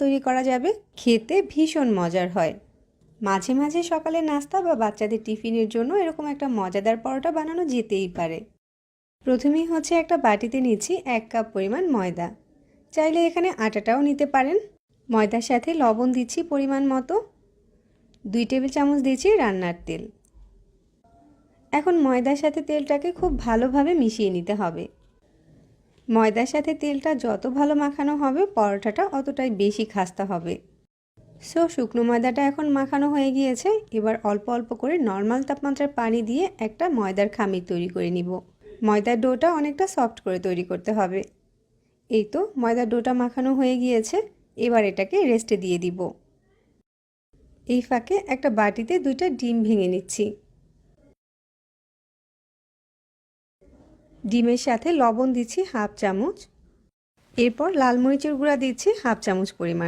তৈরি করা যাবে, খেতে ভীষণ মজার হয়। মাঝে মাঝে সকালে নাস্তা বা বাচ্চাদের টিফিনের জন্য এরকম একটা মজাদার পরোটা বানানো যেতেই পারে। প্রথমেই একটা বাটিতে নিচ্ছি 1 কাপ পরিমাণ ময়দা। চাইলে এখানে আটাটাও নিতে পারেন। ময়দার সাথে লবণ দিচ্ছি পরিমাণ মতো, 2 টেবিল চামচ দিচ্ছি রান্নার তেল। এখন ময়দার সাথে তেলটাকে খুব ভালোভাবে মিশিয়ে নিতে হবে। ময়দার সাথে তেলটা যত ভালো মাখানো হবে পরোটাটা অতটাই বেশি খাস্তা হবে। শুকনো ময়দাটা এখন মাখানো হয়ে গিয়েছে। এবার অল্প অল্প করে নর্মাল তাপমাত্রার পানি দিয়ে একটা ময়দার খামির তৈরি করে নিব। ময়দার ডোটা অনেকটা সফট করে তৈরি করতে হবে। এই তো ময়দার ডোটা মাখানো হয়ে গিয়েছে। এবার এটাকে রেস্টে দিয়ে দিব। এই ফাঁকে একটা বাটিতে 2টা ডিম ভেঙে নিচ্ছি। ডিমের সাথে লবণ দিচ্ছি 1/2 চামচ। এরপর লাল মরিচের গুঁড়া দিচ্ছি 1/2 চামচ পরিমাণ।